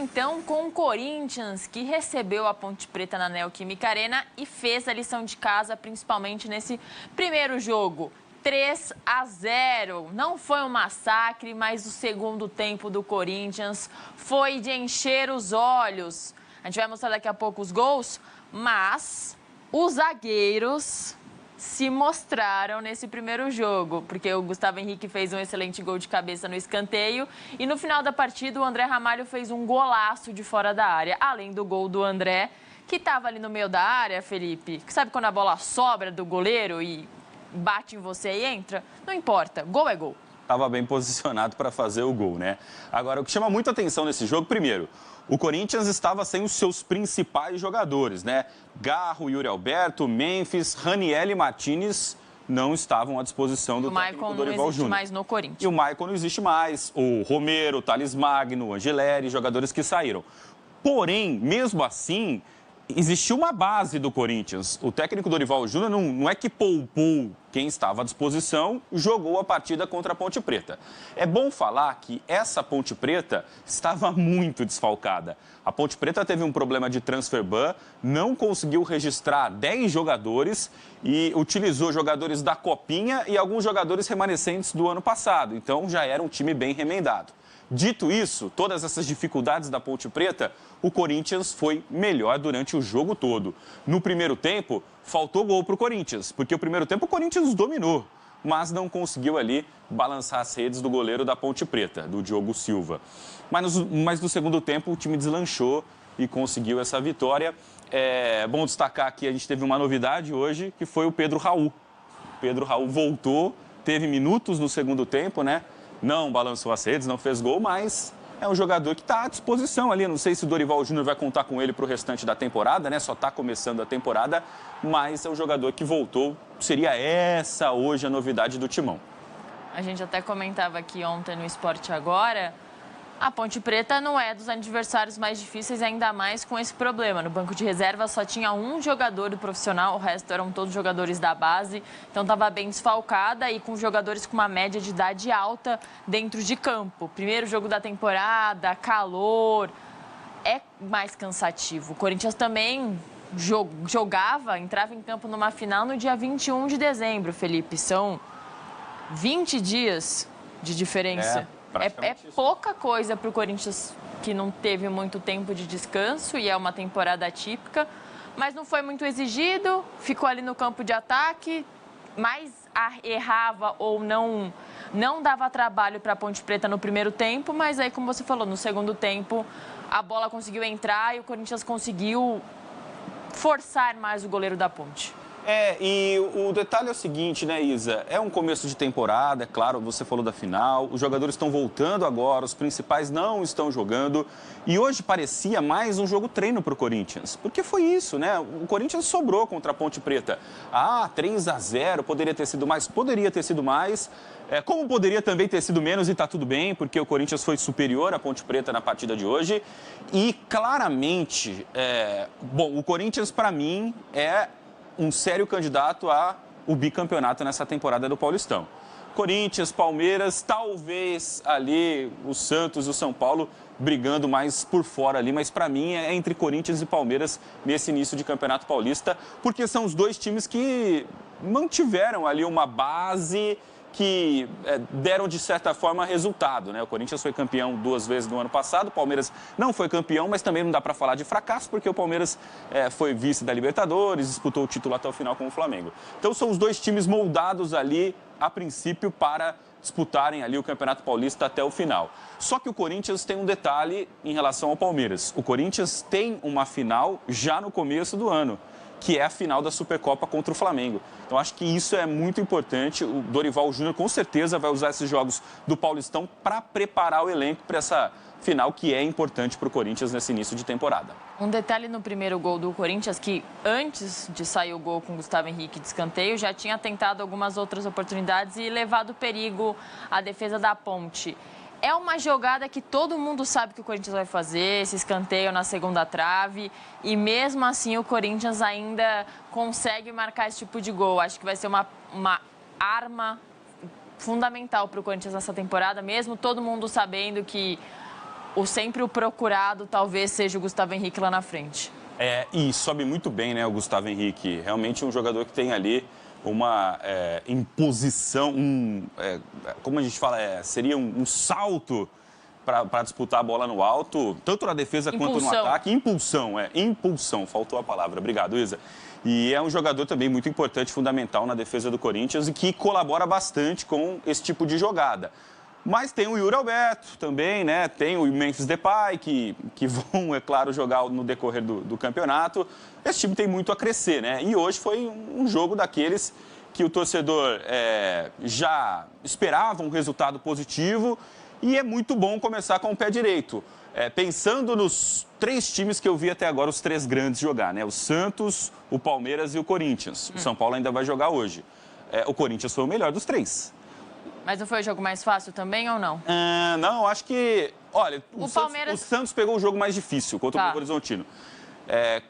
então com o Corinthians, que recebeu a Ponte Preta na Neoquímica Arena e fez a lição de casa, principalmente nesse primeiro jogo. 3-0. Não foi um massacre, mas o segundo tempo do Corinthians foi de encher os olhos. A gente vai mostrar daqui a pouco os gols, mas os zagueiros se mostraram nesse primeiro jogo, porque o Gustavo Henrique fez um excelente gol de cabeça no escanteio e no final da partida o André Ramalho fez um golaço de fora da área, além do gol do André, que estava ali no meio da área, Felipe. Sabe quando a bola sobra do goleiro e bate em você e entra? Não importa, gol é gol. Estava bem posicionado para fazer o gol, né? Agora, o que chama muita atenção nesse jogo, primeiro, o Corinthians estava sem os seus principais jogadores, né? Garro, Yuri Alberto, Memphis, Raniel e Martinez não estavam à disposição do técnico Dorival Júnior. O Maicon não existe mais no Corinthians. E o Maicon não existe mais. O Romero, o Thales Magno, o Angeleri, jogadores que saíram. Porém, mesmo assim, existiu uma base do Corinthians. O técnico Dorival Júnior não é que poupou quem estava à disposição, jogou a partida contra a Ponte Preta. É bom falar que essa Ponte Preta estava muito desfalcada. A Ponte Preta teve um problema de transfer ban, não conseguiu registrar 10 jogadores e utilizou jogadores da Copinha e alguns jogadores remanescentes do ano passado. Então já era um time bem remendado. Dito isso, todas essas dificuldades da Ponte Preta, o Corinthians foi melhor durante o jogo todo. No primeiro tempo, faltou gol para o Corinthians, porque o primeiro tempo o Corinthians dominou, mas não conseguiu ali balançar as redes do goleiro da Ponte Preta, do Diogo Silva. Mas no segundo tempo o time deslanchou e conseguiu essa vitória. É bom destacar que a gente teve uma novidade hoje, que foi o Pedro Raul. O Pedro Raul voltou, teve minutos no segundo tempo, né? Não balançou as redes, não fez gol, mas é um jogador que está à disposição ali. Não sei se o Dorival Júnior vai contar com ele para o restante da temporada, né? Só está começando a temporada, mas é um jogador que voltou. Seria essa hoje a novidade do Timão. A gente até comentava aqui ontem no Esporte Agora, a Ponte Preta não é dos adversários mais difíceis, ainda mais com esse problema. No banco de reserva só tinha um jogador do profissional, o resto eram todos jogadores da base. Então estava bem desfalcada e com jogadores com uma média de idade alta dentro de campo. Primeiro jogo da temporada, calor, é mais cansativo. O Corinthians também entrava em campo numa final no dia 21 de dezembro, Felipe. São 20 dias de diferença. É pouca coisa para o Corinthians, que não teve muito tempo de descanso e é uma temporada atípica, mas não foi muito exigido, ficou ali no campo de ataque, mas errava ou não dava trabalho para a Ponte Preta no primeiro tempo, mas aí, como você falou, no segundo tempo a bola conseguiu entrar e o Corinthians conseguiu forçar mais o goleiro da Ponte. E o detalhe é o seguinte, né, Isa? É um começo de temporada, é claro, você falou da final, os jogadores estão voltando agora, os principais não estão jogando. E hoje parecia mais um jogo treino para o Corinthians, porque foi isso, né? O Corinthians sobrou contra a Ponte Preta. 3-0, poderia ter sido mais? Poderia ter sido mais. Como poderia também ter sido menos e está tudo bem, porque o Corinthians foi superior à Ponte Preta na partida de hoje. E claramente, o Corinthians para mim é um sério candidato ao bicampeonato nessa temporada do Paulistão. Corinthians, Palmeiras, talvez ali o Santos e o São Paulo brigando mais por fora ali, mas para mim é entre Corinthians e Palmeiras nesse início de Campeonato Paulista, porque são os dois times que mantiveram ali uma base que deram, de certa forma, resultado, né? O Corinthians foi campeão 2 vezes no ano passado, o Palmeiras não foi campeão, mas também não dá para falar de fracasso, porque o Palmeiras foi vice da Libertadores, disputou o título até o final com o Flamengo. Então, são os dois times moldados ali, a princípio, para disputarem ali o Campeonato Paulista até o final. Só que o Corinthians tem um detalhe em relação ao Palmeiras. O Corinthians tem uma final já no começo do ano, que é a final da Supercopa contra o Flamengo. Então, acho que isso é muito importante. O Dorival Júnior, com certeza, vai usar esses jogos do Paulistão para preparar o elenco para essa final que é importante para o Corinthians nesse início de temporada. Um detalhe no primeiro gol do Corinthians, que antes de sair o gol com o Gustavo Henrique de escanteio, já tinha tentado algumas outras oportunidades e levado perigo à defesa da Ponte. É uma jogada que todo mundo sabe que o Corinthians vai fazer, esse escanteio na segunda trave, e mesmo assim o Corinthians ainda consegue marcar esse tipo de gol. Acho que vai ser uma arma fundamental para o Corinthians nessa temporada, mesmo todo mundo sabendo que sempre o procurado talvez seja o Gustavo Henrique lá na frente. E sobe muito bem, né, o Gustavo Henrique. Realmente um jogador que tem ali uma imposição, como a gente fala, seria um salto para disputar a bola no alto, tanto na defesa quanto no ataque. Impulsão, faltou a palavra. Obrigado, Isa. E é um jogador também muito importante, fundamental na defesa do Corinthians e que colabora bastante com esse tipo de jogada. Mas tem o Yuri Alberto também, né? Tem o Memphis Depay, que vão, é claro, jogar no decorrer do campeonato. Esse time tem muito a crescer, né? E hoje foi um jogo daqueles que o torcedor já esperava um resultado positivo e é muito bom começar com o pé direito. Pensando nos 3 times que eu vi até agora, os 3 grandes jogar, né? O Santos, o Palmeiras e o Corinthians. O São Paulo ainda vai jogar hoje. O Corinthians foi o melhor dos 3. Mas não foi o jogo mais fácil também ou não? Não, acho que... Olha, o Palmeiras... o Santos pegou o jogo mais difícil contra o Novo Horizontino.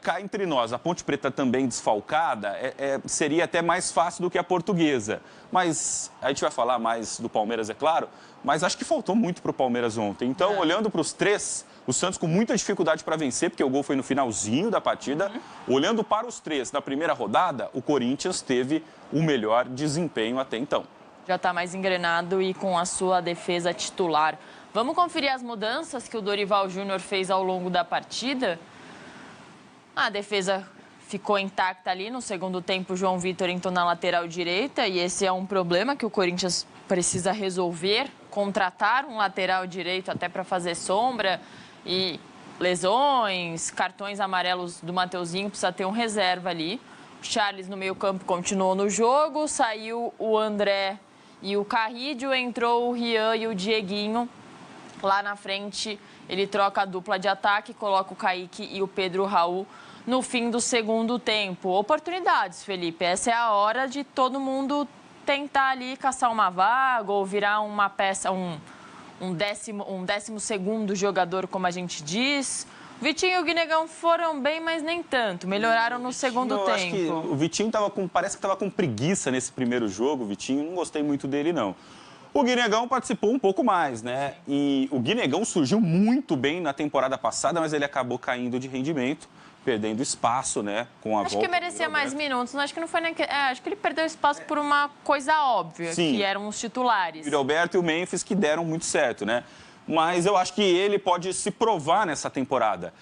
Cá entre nós, a Ponte Preta também desfalcada, seria até mais fácil do que a Portuguesa. Mas a gente vai falar mais do Palmeiras, é claro, mas acho que faltou muito para o Palmeiras ontem. Então, olhando para os 3, o Santos com muita dificuldade para vencer, porque o gol foi no finalzinho da partida. Olhando para os 3, na primeira rodada, o Corinthians teve o melhor desempenho até então. Já está mais engrenado e com a sua defesa titular. Vamos conferir as mudanças que o Dorival Júnior fez ao longo da partida? A defesa ficou intacta ali. No segundo tempo, o João Vitor entrou na lateral direita e esse é um problema que o Corinthians precisa resolver. Contratar um lateral direito até para fazer sombra e lesões, cartões amarelos do Mateuzinho, precisa ter um reserva ali. O Charles no meio-campo continuou no jogo, saiu o André e o Carrídio, entrou o Rian e o Dieguinho. Lá na frente, ele troca a dupla de ataque, coloca o Kaique e o Pedro Raul no fim do segundo tempo. Oportunidades, Felipe. Essa é a hora de todo mundo tentar ali caçar uma vaga ou virar uma peça, um 12º jogador, como a gente diz. O Vitinho e o Guinegão foram bem, mas nem tanto. Melhoraram no segundo tempo. Acho que o Vitinho parece que estava com preguiça nesse primeiro jogo. O Vitinho, não gostei muito dele, não. O Guinegão participou um pouco mais, né? E o Guinegão surgiu muito bem na temporada passada, mas ele acabou caindo de rendimento, perdendo espaço, né? Com a volta. Acho que merecia mais minutos. Acho que não foi nem... acho que ele perdeu espaço por uma coisa óbvia, que eram os titulares. O Alberto e o Memphis que deram muito certo, né? Mas eu acho que ele pode se provar nessa temporada.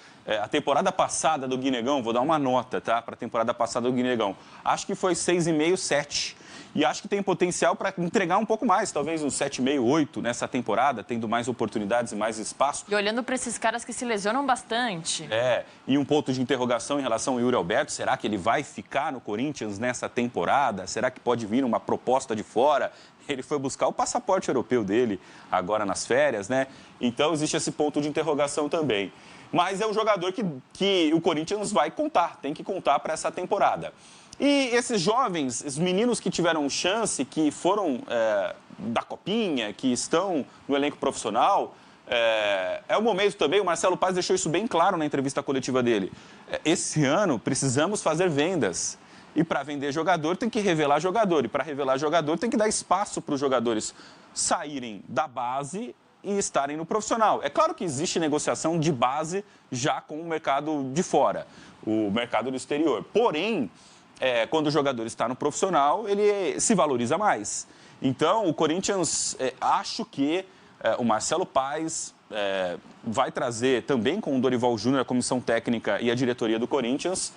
A temporada passada do Guinegão, vou dar uma nota, tá? Para a temporada passada do Guinegão. Acho que foi 6,5, 7. E acho que tem potencial para entregar um pouco mais, talvez uns 7,5, 8 nessa temporada, tendo mais oportunidades e mais espaço. E olhando para esses caras que se lesionam bastante. E um ponto de interrogação em relação ao Yuri Alberto, será que ele vai ficar no Corinthians nessa temporada? Será que pode vir uma proposta de fora? Ele foi buscar o passaporte europeu dele agora nas férias, né? Então existe esse ponto de interrogação também. Mas é um jogador que o Corinthians vai contar, tem que contar para essa temporada. E esses jovens, os meninos que tiveram chance, que foram da Copinha, que estão no elenco profissional, é o momento também, o Marcelo Paz deixou isso bem claro na entrevista coletiva dele. Esse ano precisamos fazer vendas. E para vender jogador tem que revelar jogador. E para revelar jogador tem que dar espaço para os jogadores saírem da base e estarem no profissional. É claro que existe negociação de base já com o mercado de fora, o mercado do exterior. Porém, quando o jogador está no profissional, ele se valoriza mais. Então, o Corinthians, acho que o Marcelo Paz vai trazer também com o Dorival Júnior, a comissão técnica e a diretoria do Corinthians,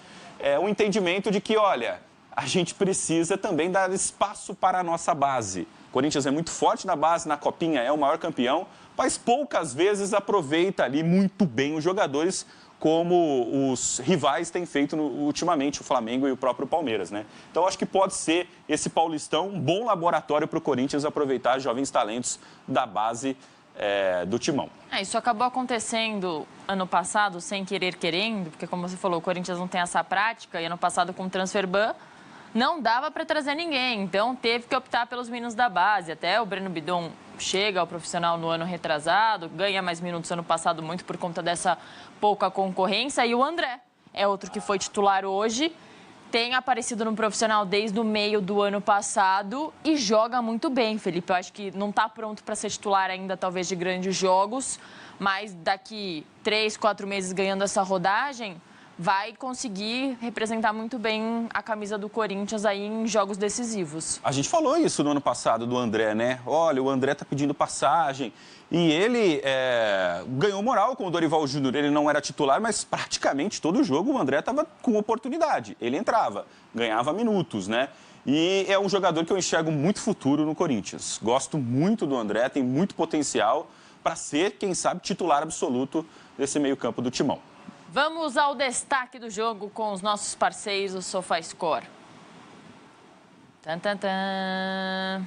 um entendimento de que, olha, a gente precisa também dar espaço para a nossa base. O Corinthians é muito forte na base, na Copinha é o maior campeão, mas poucas vezes aproveita ali muito bem os jogadores, como os rivais têm feito ultimamente, o Flamengo e o próprio Palmeiras, né? Então, acho que pode ser esse Paulistão um bom laboratório para o Corinthians aproveitar jovens talentos da base do timão. Isso acabou acontecendo ano passado, sem querer querendo, porque, como você falou, o Corinthians não tem essa prática, e ano passado com o Transfer Ban não dava para trazer ninguém, então teve que optar pelos meninos da base. Até o Breno Bidon chega ao profissional no ano retrasado, ganha mais minutos ano passado muito por conta dessa pouca concorrência, e o André é outro que foi titular hoje. tem aparecido no profissional desde o meio do ano passado e joga muito bem, Felipe. Eu acho que não está pronto para ser titular ainda, talvez, de grandes jogos, mas daqui 3, 4 meses ganhando essa rodagem, vai conseguir representar muito bem a camisa do Corinthians aí em jogos decisivos. A gente falou isso no ano passado do André, né? Olha, o André tá pedindo passagem e ele ganhou moral com o Dorival Júnior. Ele não era titular, mas praticamente todo jogo o André estava com oportunidade. Ele entrava, ganhava minutos, né? E é um jogador que eu enxergo muito futuro no Corinthians. Gosto muito do André, tem muito potencial para ser, quem sabe, titular absoluto desse meio-campo do Timão. Vamos ao destaque do jogo com os nossos parceiros do SofaScore. Tan, tan, tan.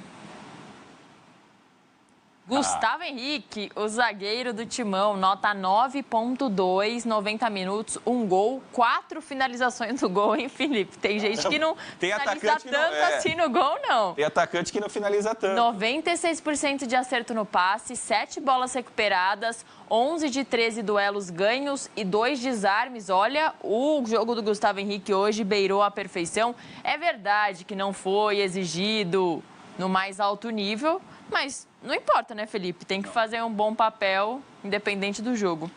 Gustavo Henrique, o zagueiro do Timão, nota 9.2, 90 minutos, 1 gol, 4 finalizações no gol, hein, Felipe? Tem gente que não finaliza tanto assim no gol, não. Tem atacante que não finaliza tanto. 96% de acerto no passe, 7 bolas recuperadas, 11 de 13 duelos ganhos e 2 desarmes. Olha, o jogo do Gustavo Henrique hoje beirou a perfeição. É verdade que não foi exigido no mais alto nível, mas não importa, né, Felipe? Tem que fazer um bom papel, independente do jogo.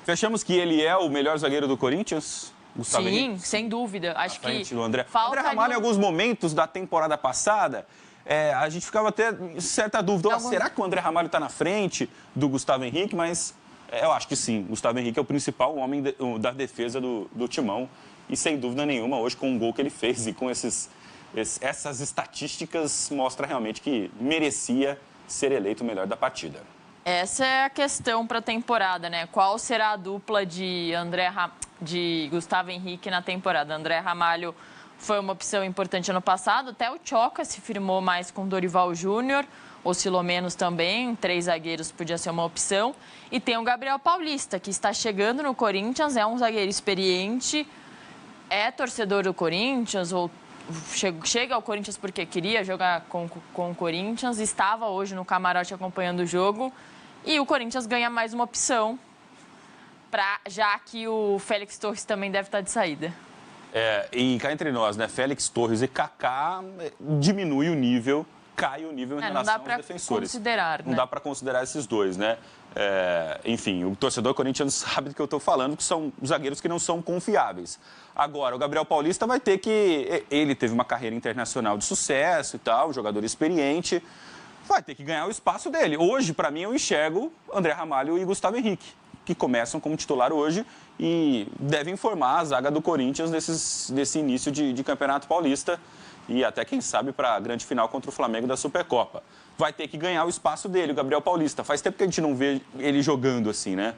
Fechamos que ele é o melhor zagueiro do Corinthians? Gustavo Henrique? Sim, sem dúvida. Acho que do André. falta André Ramalho, em alguns momentos da temporada passada, a gente ficava até em certa dúvida. Será que o André Ramalho está na frente do Gustavo Henrique? Mas eu acho que sim. O Gustavo Henrique é o principal homem da defesa do Timão. E sem dúvida nenhuma, hoje com o gol que ele fez e com essas estatísticas, mostra realmente que merecia ser eleito o melhor da partida. Essa é a questão para a temporada, né? Qual será a dupla de Gustavo Henrique na temporada? André Ramalho foi uma opção importante ano passado, até o Tchoca se firmou mais com Dorival Júnior, oscilou menos também, 3 zagueiros podia ser uma opção. E tem o Gabriel Paulista, que está chegando no Corinthians, é um zagueiro experiente, é torcedor do Corinthians, ou chega ao Corinthians porque queria jogar com o Corinthians, estava hoje no camarote acompanhando o jogo e o Corinthians ganha mais uma opção, já que o Félix Torres também deve estar de saída. E cá entre nós, né, Félix Torres e Kaká diminui o nível, cai o nível em relação aos defensores. Não dá para considerar esses dois, né? Enfim, o torcedor corintiano sabe do que eu estou falando, que são zagueiros que não são confiáveis. Agora, o Gabriel Paulista vai ter que... Ele teve uma carreira internacional de sucesso e tal, um jogador experiente, vai ter que ganhar o espaço dele. Hoje, para mim, eu enxergo André Ramalho e Gustavo Henrique, que começam como titular hoje e devem formar a zaga do Corinthians nesse início de Campeonato Paulista e até, quem sabe, para a grande final contra o Flamengo da Supercopa. Vai ter que ganhar o espaço dele, o Gabriel Paulista. Faz tempo que a gente não vê ele jogando assim, né?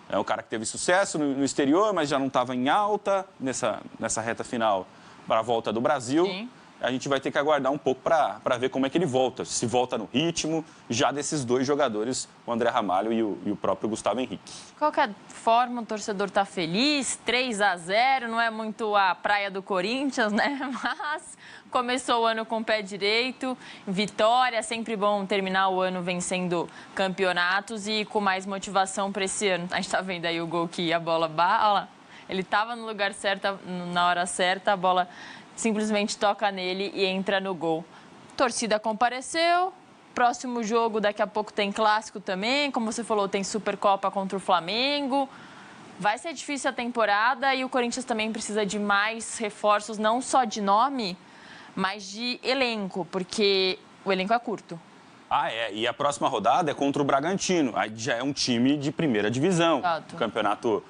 É um cara que teve sucesso no exterior, mas já não estava em alta nessa reta final para a volta do Brasil. Sim. A gente vai ter que aguardar um pouco para ver como é que ele volta. Se volta no ritmo, já desses dois jogadores, o André Ramalho e o próprio Gustavo Henrique. De qualquer forma, o torcedor está feliz, 3-0, não é muito a praia do Corinthians, né? Mas começou o ano com o pé direito, vitória, sempre bom terminar o ano vencendo campeonatos e com mais motivação para esse ano. A gente está vendo aí o gol que a bola... Olha lá, ele estava no lugar certo, na hora certa, a bola... simplesmente toca nele e entra no gol. Torcida compareceu. Próximo jogo, daqui a pouco tem clássico também. Como você falou, tem Supercopa contra o Flamengo. Vai ser difícil a temporada e o Corinthians também precisa de mais reforços, não só de nome, mas de elenco, porque o elenco é curto. E a próxima rodada é contra o Bragantino. Aí já é um time de primeira divisão, do Campeonato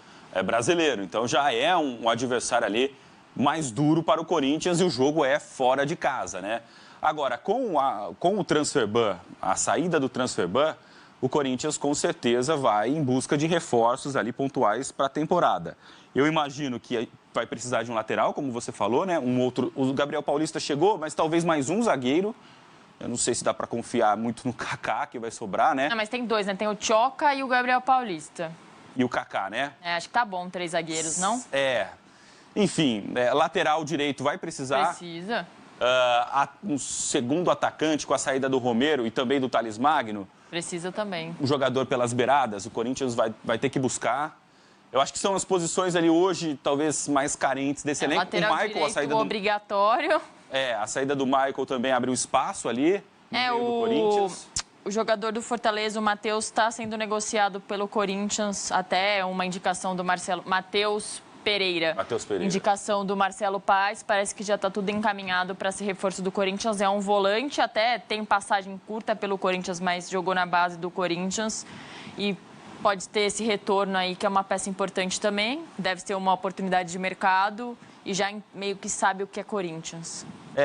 Brasileiro. Então já é um adversário ali mais duro para o Corinthians e o jogo é fora de casa, né? Agora, com o transfer ban, a saída do transfer ban, o Corinthians com certeza vai em busca de reforços ali pontuais para a temporada. Eu imagino que vai precisar de um lateral, como você falou, né? O Gabriel Paulista chegou, mas talvez mais um zagueiro. Eu não sei se dá para confiar muito no Kaká, que vai sobrar, né? Não, mas tem dois, né? Tem o Tchoca e o Gabriel Paulista. E o Kaká, né? Acho que tá bom, 3 zagueiros, não? Enfim, lateral direito vai precisar. Precisa. Um segundo atacante com a saída do Romero e também do Thales Magno. Precisa também. Um jogador pelas beiradas, o Corinthians vai ter que buscar. Eu acho que são as posições ali hoje, talvez, mais carentes desse elenco. Lateral o Michael, a saída do... obrigatório. A saída do Michael também abriu espaço ali no meio do Corinthians. O jogador do Fortaleza, o Matheus, está sendo negociado pelo Corinthians, até uma indicação do Marcelo... Matheus Pereira. Indicação do Marcelo Paes, parece que já está tudo encaminhado para ser reforço do Corinthians. É um volante, até tem passagem curta pelo Corinthians, mas jogou na base do Corinthians e pode ter esse retorno aí, que é uma peça importante também. Deve ser uma oportunidade de mercado e já meio que sabe o que é Corinthians.